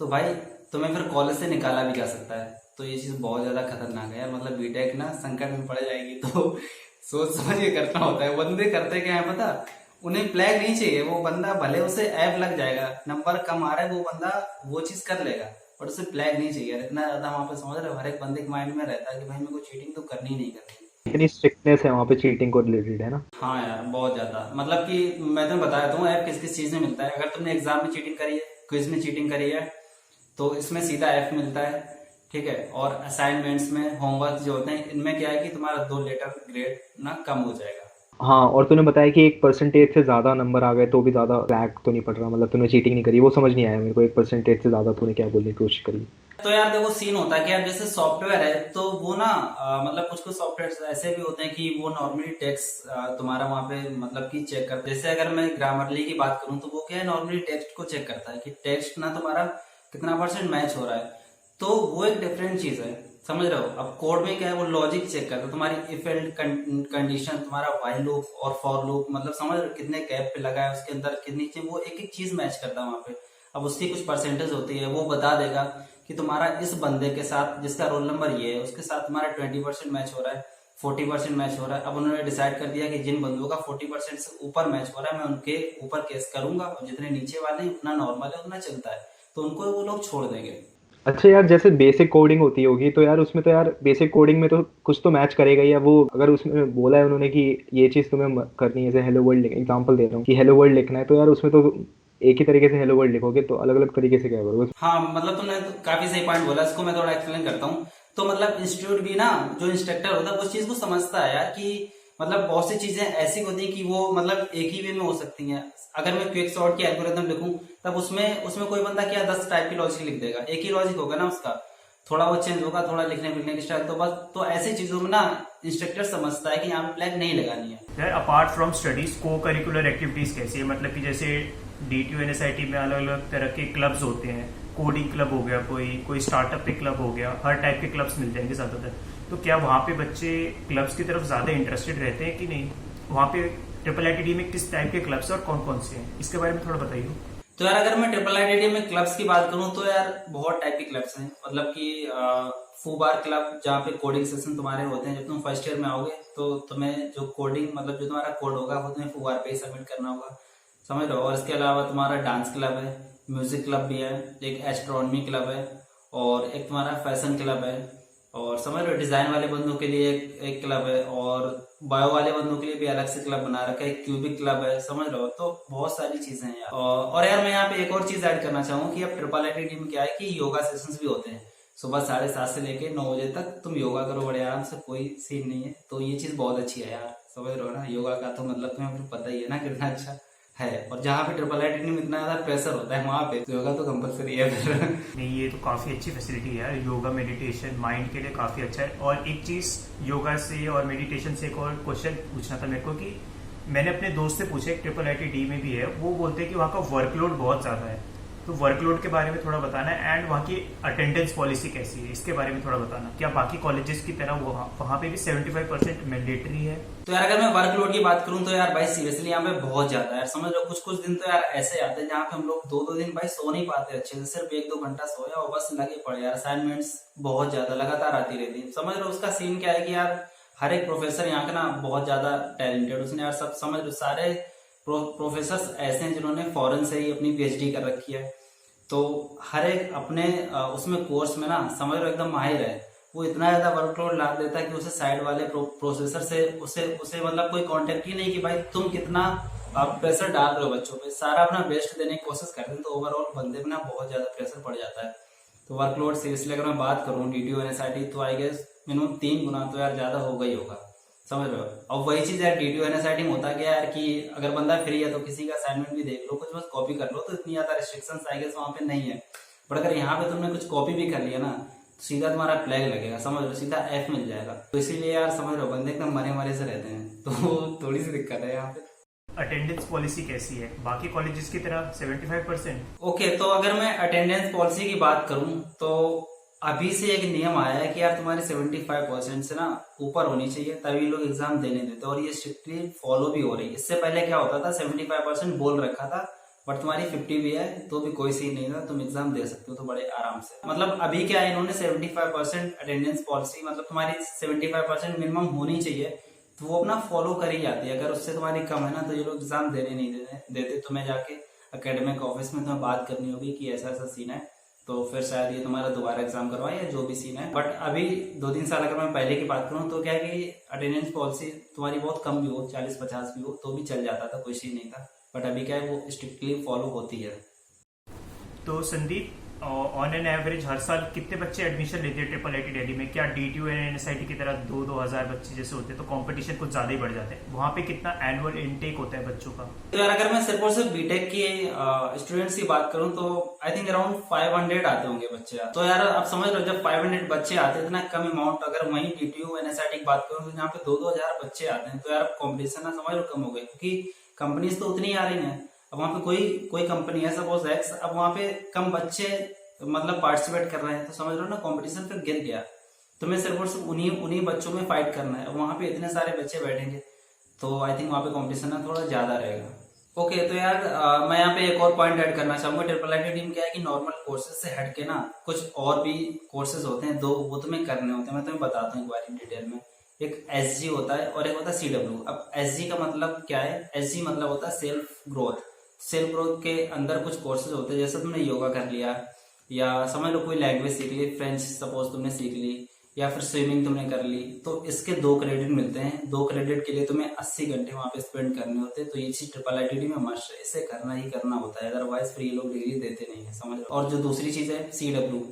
तो भाई तुम्हें फिर कॉलेज से निकाला भी जा सकता है। तो ये चीज बहुत ज्यादा खतरनाक है यार, मतलब बीटेक ना संकट में पड़ जाएगी। तो सोच समझ के करना होता है। बंदे करते क्या है पता, उन्हें फ्लैग नहीं चाहिए, वो बंदा भले उसे एफ लग जाएगा, नंबर कम आ रहा है, वो बंदा वो चीज कर लेगा, और उसे फ्लैग नहीं चाहिए। इतना ज्यादा वहां पे समझ रहे हो, हर एक बंदे के माइंड में रहता है कि भाई मेरे को चीटिंग तो करनी ही नहीं करनी। इतनी स्ट्रिक्टनेस है वहाँ पे चीटिंग को रिलेटेड, है ना? हाँ यार बहुत ज्यादा, मतलब कि मैं तुम्हें बता देता हूँ एफ किस किस चीज में मिलता है। अगर तुमने एग्जाम में चीटिंग करी है, क्विज में चीटिंग करी है, तो इसमें सीधा एफ मिलता है। ठीक है, और असाइनमेंट्स में होमवर्क जो होते हैं इनमें क्या है कि तुम्हारा 2 लेटर ग्रेड ना कम हो जाएगा। हाँ, और तूने बताया कि 1% से ज्यादा नंबर आ गए तो भी ज्यादा फ्लैग तो नहीं पड़ रहा, मतलब तूने चीटिंग नहीं करी, वो समझ नहीं आया मेरे को। 1% से ज्यादा तूने क्या बोलने की कोशिश करी? तो यार देखो सीन होता है कि यार जैसे सॉफ्टवेयर है तो वो ना मतलब कुछ सॉफ्टवेयर ऐसे भी होते हैं कि वो नॉर्मली टेक्स्ट तुम्हारा वहां पे मतलब कि चेक करते हैं। जैसे अगर मैं ग्रामरली की बात करूं तो वो क्या है, नॉर्मली टेक्स्ट को चेक करता है कि टेक्स्ट ना तुम्हारा कितना % मैच हो रहा है, तो वो एक डिफरेंट चीज है, समझ रहे हो। अब कोड में क्या है, वो लॉजिक चेक करता है, तुम्हारी इफ एल्ड कंडीशन, तुम्हारा व्हाइल लूप और फॉर लूप, मतलब समझ रहे हो कितने गैप पे लगा है, उसके अंदर कितनी चीज, वो एक एक चीज मैच करता है वहां पे। अब उसकी कुछ परसेंटेज होती है, वो बता देगा कि तुम्हारा इस बंदे के साथ जिसका रोल नंबर ये है उसके साथ तुम्हारा 20% मैच हो रहा है, 40% मैच हो रहा है। अब उन्होंने डिसाइड कर दिया कि जिन बंदों का 40% से ऊपर मैच हो रहा है मैं उनके ऊपर केस करूंगा, और जितने नीचे वाले हैं उतना नॉर्मल है, उतना चलता है, तो उनको वो लोग छोड़ देंगे। अच्छा यार, जैसे बेसिक कोडिंग होती होगी तो यार उसमें तो यार बेसिक कोडिंग में तो कुछ तो मैच करेगा ही। या वो अगर उसमें बोला है उन्होंने कि ये चीज तुम्हें करनी है, जैसे हेलो वर्ल्ड, एग्जांपल दे रहा हूँ कि हेलो वर्ल्ड लिखना है, तो यार उसमें तो एक ही तरीके से हेलो वर्ल्ड लिखोगे, तो अलग अलग तरीके से क्या करोगे? हाँ मतलब तुमने तो काफी सही पॉइंट बोला, इसको मैं थोड़ा एक्सप्लेन करता हूँ। तो मतलब इंस्टीट्यूट भी ना, जो इंस्ट्रक्टर होता है वो उस चीज को समझता है यार कि मतलब बहुत सी चीजें ऐसी होती हैं कि वो मतलब एक ही वे में हो सकती हैं। अगर मैं क्विक सॉर्ट की एल्गोरिथम लिखूं तब उसमें उसमें कोई बंदा क्या 10 टाइप की लॉजिक लिख देगा, एक ही लॉजिक होगा ना उसका, थोड़ा वो चेंज होगा, थोड़ा लिखने लिखने की स्टाइल, तो बस तो ऐसी चीजों में ना इंस्ट्रक्टर समझता है कि यहाँ पे फ्लैग नहीं लगानी है। यार अपार्ट फ्रॉम स्टडीज को करिकुलर एक्टिविटीज कैसी है, मतलब कि जैसे DTU NSIT में अलग अलग तरह के क्लब्स होते हैं, कोडिंग क्लब हो गया, कोई कोई स्टार्टअप पे क्लब हो गया, हर टाइप के क्लब्स मिल जाएंगे ज्यादातर। तो क्या वहाँ पे बच्चे क्लब्स की तरफ ज्यादा इंटरेस्टेड रहते हैं कि नहीं? वहाँ पे IIIT में किस टाइप के क्लब्स और कौन कौन से हैं, इसके बारे में थोड़ा बताइए। तो यार अगर मैं IIIT में क्लब्स की बात करूं तो यार बहुत टाइप के क्लब्स हैं। मतलब कि फूबार क्लब, जहाँ पे कोडिंग सेशन तुम्हारे होते हैं। जब तुम फर्स्ट ईयर में आओगे तो तुम्हें जो कोडिंग मतलब जो तुम्हारा कोड होगा वो तुम्हें फूबार पे ही सबमिट करना होगा, समझ रहे हो। और इसके अलावा तुम्हारा डांस क्लब है, म्यूजिक क्लब भी है, एक एस्ट्रोनॉमी क्लब है, और एक तुम्हारा फैशन क्लब है, और समझ रहे हो डिजाइन वाले बंदों के लिए एक क्लब है, और बायो वाले बंदों के लिए भी अलग से क्लब बना रखा है, एक क्यूबिक क्लब है, समझ रहे हो। तो बहुत सारी चीजें हैं यार। और यार मैं यहाँ पे एक और चीज ऐड करना चाहूँ कि अब IIIT में क्या है कि योगा सेशंस भी होते हैं। सुबह 7:30 से लेके 9 बजे तक तुम योगा करो बड़े आराम से, कोई सीन नहीं है। तो ये चीज बहुत अच्छी है यार, समझ रहे हो ना। योगा का तो मतलब तुम्हें पता ही है ना कितना अच्छा है। और जहाँ पे IIIT में इतना ज्यादा प्रेशर होता है वहां पे योगा तो कंपलसरी है फिर। नहीं, ये तो काफी अच्छी फैसिलिटी है यार, योगा मेडिटेशन माइंड के लिए काफी अच्छा है। और एक चीज योगा से और मेडिटेशन से एक और क्वेश्चन पूछना था मेरे को कि मैंने अपने दोस्त से पूछा, एक IIIT में भी है, वो बोलते हैं कि वहाँ का वर्कलोड बहुत ज्यादा है। तो वर्कलोड के बारे में थोड़ा बताना है, एंड वहाँ की अटेंडेंस पॉलिसी कैसी है इसके बारे में थोड़ा बताना। क्या बाकी कॉलेजेस की तरह वहाँ पे भी 75% मैंडेटरी है? तो यार अगर मैं वर्कलोड की बात करूं तो यार भाई सीरियसली यहाँ पे बहुत ज्यादा है यार, समझ लो। कुछ कुछ दिन तो यार ऐसे आते हैं जहाँ पे हम लोग 2-2 दिन भाई सो नहीं पाते अच्छे से, सिर्फ 1-2 घंटा सोया और बस लगे पड़े यार। असाइनमेंट्स बहुत ज्यादा लगातार आती रहती है, समझ लो। उसका सीन क्या है कि यार हर एक प्रोफेसर यहाँ का ना बहुत ज्यादा टैलेंटेड, उसने यार सब समझ लो सारे प्रोफेसर ऐसे हैं जिन्होंने फॉरेन से ही अपनी PhD कर रखी है। तो हर एक अपने उसमें कोर्स में ना समझ लो एकदम माहिर है। वो इतना ज्यादा वर्कलोड ला देता है कि उसे साइड वाले प्रोसेसर से उसे उसे मतलब कोई कांटेक्ट ही नहीं कि भाई तुम कितना प्रेशर डाल रहे हो बच्चों पे। सारा अपना बेस्ट देने की कोशिश करते हैं, तो ओवरऑल बंदे पे ना बहुत ज्यादा प्रेशर पड़ जाता है। तो वर्कलोड सीरियसली अगर मैं बात करूँ DTU NSIT तो आई गेस मिनिमम 3 गुना तो यार ज्यादा होगा ही होगा, समझ रहे हो। और वही चीज यार DTU NSIT में होता क्या यार कि अगर बंदा फ्री है तो किसी का असाइनमेंट भी देख लो, कुछ बस कॉपी कर लो, तो इतनी ज्यादा रिस्ट्रिक्शंस आई गेस वहां पे नहीं है। बट अगर यहाँ पे तुमने कुछ कॉपी भी कर लिया ना तो सीधा तुम्हारा फ्लैग लगेगा, समझ लो, सीधा F मिल जाएगा। तो इसीलिए यार समझ लो बंदे एकदम मरे मरे से रहते हैं, तो थोड़ी सी दिक्कत है यहाँ पे। अटेंडेंस पॉलिसी कैसी है बाकी कॉलेजेस की तरह 75%? ओके, तो अगर मैं अटेंडेंस पॉलिसी की बात करूं तो अभी से एक नियम आया है कि यार तुम्हारी 75% से ना ऊपर होनी चाहिए तभी लोग एग्जाम देने देते हैं, और ये स्ट्रिक्टली फॉलो भी हो रही है। इससे पहले क्या होता था 75% बोल रखा था, बट तुम्हारी 50 भी है तो भी कोई सीन नहीं था, तुम एग्जाम दे सकते हो तो बड़े आराम से। मतलब अभी क्या है, इन्होंने 75% अटेंडेंस पॉलिसी, मतलब तुम्हारी 75% मिनिमम होनी चाहिए, तो वो अपना फॉलो करी जाती है। अगर उससे तुम्हारी कम है ना तो ये लोग एग्जाम देने नहीं देते। तुम्हें जाके एकेडमिक ऑफिस में तुम्हें बात करनी होगी कि ऐसा ऐसा सीन है, तो फिर शायद ये तुम्हारा दोबारा एग्जाम करवाए या जो भी सीन है। बट अभी 2-3 साल अगर मैं पहले की बात करूं तो क्या है कि अटेंडेंस पॉलिसी तुम्हारी बहुत कम भी हो, 40-50 भी हो तो भी चल जाता था, कोई सीन नहीं था। बट अभी क्या है वो स्ट्रिक्टली फॉलो होती है। तो संदीप, ऑन एन एवरेज हर साल कितने बच्चे एडमिशन लेते हैं IIIT दिल्ली में? क्या DTU NSIT की तरह 2-2 हजार बच्चे जैसे होते हैं तो कंपटीशन कुछ ज्यादा ही बढ़ जाते हैं? वहाँ पे कितना एनुअल इनटेक होता है बच्चों का? तो यार अगर मैं सिर्फ और सिर्फ बीटेक की स्टूडेंट्स की बात करूं तो आई थिंक अराउंड 500 आते होंगे बच्चे। तो यार आप समझ लो जब 500 बच्चे आते हैं इतना कम अमाउंट, अगर वहीं DTU NSIT की बात करूं तो यहाँ पे 2-2 हजार बच्चे आते हैं, तो यार कॉम्पिटिशन ना समझ लो कम हो गई, क्योंकि कंपनीज तो उतनी आ रही है। अब वहाँ पे कोई कंपनी है सपोज एक्स, अब वहाँ पे कम बच्चे मतलब पार्टिसिपेट कर रहे हैं, तो समझ लो ना कंपटीशन फिर गिर गया। तुम्हें सिर्फ और सिर्फ उन्हीं बच्चों में फाइट करना है। अब वहाँ पे इतने सारे बच्चे बैठेंगे तो आई थिंक वहाँ पे कंपटीशन ना थोड़ा ज्यादा रहेगा। ओके, तो यार मैं यहाँ पे एक और पॉइंट ऐड करना चाहूंगा। IIIT टीम क्या है कि नॉर्मल कोर्सेज से हटके ना कुछ और भी कोर्सेज होते हैं, दो वो तुम्हें करने होते हैं। मैं तुम्हें बताता हूँ एक बार डिटेल में। एक SG होता है और एक होता है CW। अब SG का मतलब क्या है? SG मतलब होता है सेल्फ ग्रोथ। सेल्फ ग्रोथ के अंदर कुछ कोर्सेज होते हैं, जैसे तुमने योगा कर लिया, या समझ लो कोई लैंग्वेज सीख ली, फ्रेंच सपोज तुमने सीख ली, या फिर स्विमिंग तुमने कर ली, तो इसके 2 क्रेडिट मिलते हैं। 2 क्रेडिट के लिए तुम्हें 80 घंटे वहाँ पे स्पेंड करने होते हैं। तो ये चीज IIIT में मस्ट है, इसे करना ही करना होता है, अदरवाइज फ्री लोग डिग्री देते नहीं है, समझ लो। और जो दूसरी चीज है CW,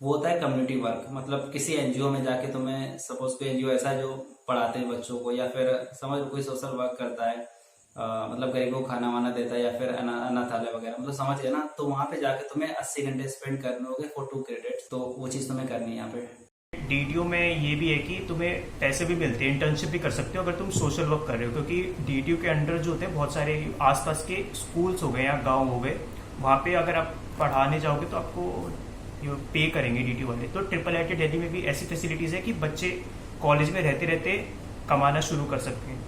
वो होता है कम्युनिटी वर्क। मतलब किसी NGO में जाके तुम्हें, सपोज कोई NGO ऐसा जो पढ़ाते हैं बच्चों को, या फिर समझ लो कोई सोशल वर्क करता है, मतलब गरीबों को खाना वाना देता है, या फिर अनाथालय वगैरह, मतलब समझ गए ना। तो वहाँ पे जाके तुम्हें 80 घंटे स्पेंड करने होंगे फॉर 2 क्रेडिट। तो वो चीज तुम्हें करनी है यहाँ पे। DDU में ये भी है कि तुम्हें पैसे भी मिलते हैं, इंटर्नशिप भी कर सकते हो अगर तुम सोशल वर्क कर रहे हो, क्योंकि DDU के अंडर जो होते हैं बहुत सारे आसपास के स्कूल्स हो गए या गांव हो गए, वहाँ पे अगर आप पढ़ाने जाओगे तो आपको पे करेंगे DDU वाले। तो IIIT दिल्ली में भी ऐसी फैसिलिटीज है कि बच्चे कॉलेज में रहते रहते कमाना शुरू कर सकते हैं।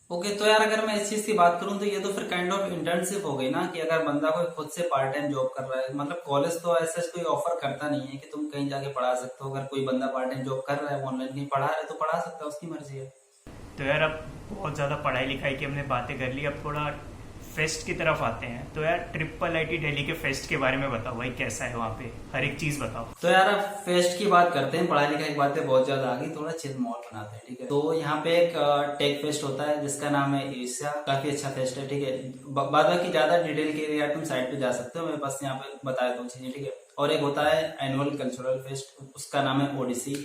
ओके, तो यार अगर मैं इस चीज की बात करूं तो ये तो फिर काइंड ऑफ इंटर्नशिप हो गई ना, कि अगर बंदा कोई खुद से पार्ट टाइम जॉब कर रहा है। मतलब कॉलेज तो ऐसा कोई ऑफर करता नहीं है कि तुम कहीं जाके पढ़ा सकते हो। अगर कोई बंदा पार्ट टाइम जॉब कर रहा है, ऑनलाइन कहीं पढ़ा रहा है, तो पढ़ा सकता है, उसकी मर्जी है। तो यार अब बहुत ज्यादा पढ़ाई लिखाई की हमने बातें कर ली, अब थोड़ा फेस्ट की तरफ आते हैं। तो यार IIIT दिल्ली के फेस्ट के बारे में बताओ भाई, कैसा है वहाँ पे, हर एक चीज बताओ। तो यार अब फेस्ट की बात करते हैं, पढ़ाई लिखाई की बातें बहुत ज्यादा आ गई, थोड़ा चिल माहौल बनाते हैं, ठीक है। तो यहाँ पे एक टेक फेस्ट होता है जिसका नाम है ईर्ष्या, काफी अच्छा फेस्ट है, ठीक है। बाद बाकी ज्यादा डिटेल के लिए यार तुम साइट पे जा सकते हो, मैं बस यहाँ पे बता देता हूँ चीजें, ठीक है। और एक होता है एनुअल कल्चरल फेस्ट, उसका नाम है ओडिसी।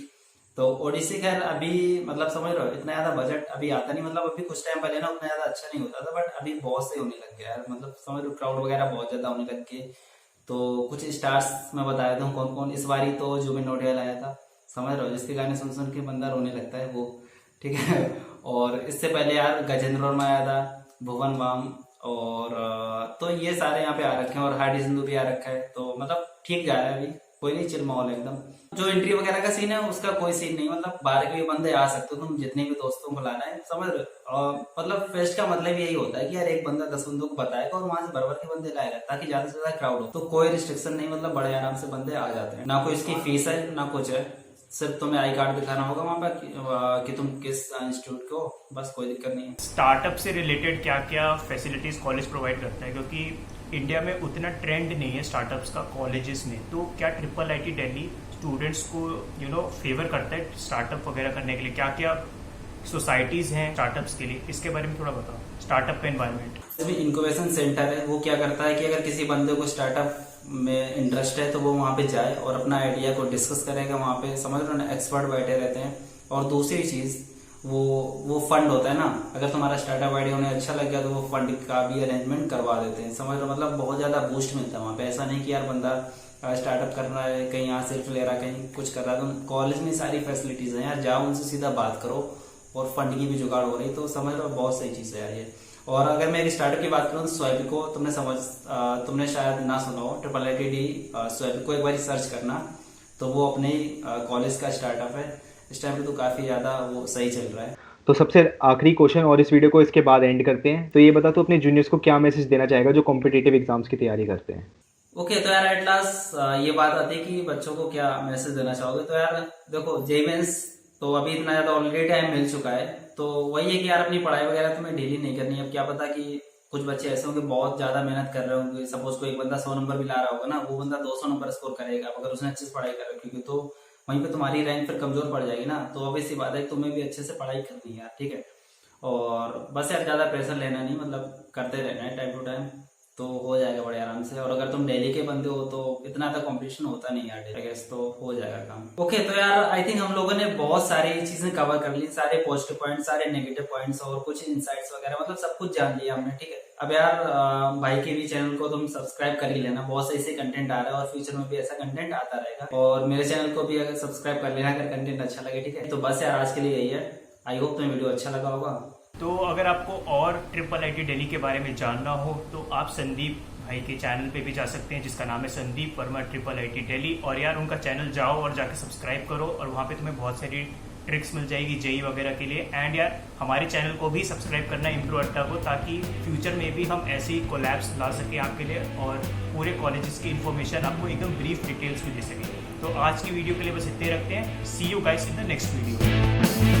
तो ओडिसी खैर अभी मतलब समझ रहे हो इतना ज्यादा बजट अभी आता नहीं, मतलब अभी कुछ टाइम पहले ना उतना ज्यादा अच्छा नहीं होता था, बट अभी बहुत से होने लग गया यार। मतलब समझ लो क्राउड वगैरह बहुत ज्यादा होने लग गए। तो कुछ स्टार्स मैं बता देता हूँ कौन कौन। इस बारी तो जुबिन नौटियाल आया था, समझ रहे हो, जिसके गाने सुन सुन के बंदा रोने लगता है वो, ठीक है। और इससे पहले यार गजेंद्र वर्मा आया था, भुवन बाम, और तो ये सारे यहाँ पे आ रखे हैं, और हार्डी सिंधु भी आ रखा है। तो मतलब ठीक जा रहा है अभी, कोई नहीं, चिल माहौल एकदम। जो एंट्री वगैरह का सीन है उसका कोई सीन नहीं, मतलब बाहर के भी बंदे आ सकते हो, तुम जितने भी दोस्तों को लाना है, समझ रहे हो। मतलब फेस्ट का मतलब यही होता है कि यार एक बंदा 10 बंदों को बताएगा और वहां से बराबर के बंदे लाएगा, ताकि ज्यादा से ज्यादा क्राउड हो। तो कोई रिस्ट्रिक्शन नहीं, मतलब बड़े आराम से बंदे आ जाते हैं, ना कोई इसकी फीस है ना कुछ है। सिर्फ तुम्हें आई कार्ड दिखाना होगा वहां पर कि तुम किस इंस्टीट्यूट के हो, बस, कोई दिक्कत नहीं है। स्टार्टअप से रिलेटेड क्या क्या फैसिलिटीज कॉलेज प्रोवाइड करता है, क्योंकि इंडिया में उतना ट्रेंड नहीं है स्टार्टअप्स का कॉलेजेस में। तो क्या IIIT दिल्ली स्टूडेंट्स को फेवर करता है स्टार्टअप वगैरह करने के लिए? क्या क्या सोसाइटीज हैं स्टार्टअप्स के लिए, इसके बारे में थोड़ा बताओ, स्टार्टअप का एनवायरनमेंट। इसमें इनक्यूबेशन सेंटर है, वो क्या करता है कि अगर किसी बंदे को स्टार्टअप में इंटरेस्ट है तो वो वहां पे जाए और अपना आइडिया को डिस्कस करेगा वहां पे, समझ लो ना, एक्सपर्ट बैठे रहते हैं। और दूसरी चीज वो फंड होता है ना, अगर तुम्हारा स्टार्टअप आइडिया उन्हें अच्छा लग गया तो वो फंड का भी अरेंजमेंट करवा देते हैं, समझ लो। मतलब बहुत ज्यादा बूस्ट मिलता है वहां पे। ऐसा नहीं कि यार बंदा स्टार्टअप कर रहा है, कहीं यहाँ सिर्फ ले रहा है, कहीं कुछ कर रहा है, तो कॉलेज में सारी फैसिलिटीज है यार, जाओ उनसे सीधा बात करो, और फंड की भी जुगाड़ हो रही, तो समझ लो बहुत सही चीज है यार ये। और अगर मैं एक स्टार्टअप की बात करूँ तो स्वैपिको, तुमने शायद ना सुना हो, IIIT स्वैपिको एक बार सर्च करना, तो वो अपने कॉलेज का स्टार्टअप है, इस टाइम पे तो काफी ज्यादा वो सही चल रहा है। तो सबसे आखिरी क्वेश्चन, और इस वीडियो को इसके बाद एंड करते हैं। तो ये बता, तो अपने जूनियर्स को क्या मैसेज देना चाहेगा जो कॉम्पिटिटिव एग्जाम्स की तैयारी करते हैं? ओके, तो यार एट लास्ट ये बात आती है कि बच्चों को क्या मैसेज देना चाहोगे। तो यार देखो, जेईई मेंस तो अभी इतना ज्यादा ऑलरेडी टाइम मिल चुका है, तो वही है कि यार अपनी पढ़ाई वगैरह तुम्हें ढीली नहीं करनी है। अब क्या पता कि कुछ बच्चे ऐसे होंगे बहुत ज्यादा मेहनत कर रहे होंगे, सपोज कोई एक बंदा 100 नंबर भी ला रहा होगा ना, वो बंदा 200 नंबर स्कोर करेगा अगर उसने अच्छे से पढ़ाई कर रखी होगी, तो वहीं पे तुम्हारी रैंक फिर कमजोर पड़ जाएगी ना। तो ऑब्वियस सी बात है कि तुम्हें भी अच्छे से पढ़ाई करनी है यार, ठीक है। और बस यार ज्यादा प्रेशर लेना नहीं, मतलब करते रहना है टाइम टू टाइम, तो हो जाएगा बड़े आराम से। और अगर तुम दिल्ली के बंदे हो तो इतना तक कंपटीशन होता नहीं यार, आई गेस, तो हो जाएगा काम। ओके, तो यार आई थिंक हम लोगों ने बहुत सारी चीजें कवर कर ली, सारे पॉजिटिव पॉइंट, सारे नेगेटिव पॉइंट्स, और कुछ इनसाइट्स वगैरह, मतलब सब कुछ जान लिया हमने, ठीक है। अब यार भाई के भी चैनल को तुम सब्सक्राइब कर ही लेना, बहुत सही से कंटेंट आ रहा है और फ्यूचर में भी ऐसा कंटेंट आता रहेगा। और मेरे चैनल को भी अगर सब्सक्राइब कर लेना अगर कंटेंट अच्छा लगे, ठीक है। तो बस यार आज के लिए यही है, आई होप तुम्हें वीडियो अच्छा लगा होगा। तो अगर आपको और IIIT दिल्ली के बारे में जानना हो तो आप संदीप भाई के चैनल पे भी जा सकते हैं, जिसका नाम है संदीप वर्मा IIIT दिल्ली। और यार उनका चैनल जाओ और जाके सब्सक्राइब करो, और वहाँ पे तुम्हें बहुत सारी ट्रिक्स मिल जाएगी जेईई वगैरह के लिए। एंड यार हमारे चैनल को भी सब्सक्राइब करना इम्प्रूव अड्डा को, ताकि फ्यूचर में भी हम ऐसे ही कोलैब्स ला सकें आपके लिए, और पूरे कॉलेजेस की इन्फॉर्मेशन आपको एकदम ब्रीफ डिटेल्स में दे सकें। तो आज की वीडियो के लिए बस इतने रखते हैं। See you guys in the next video.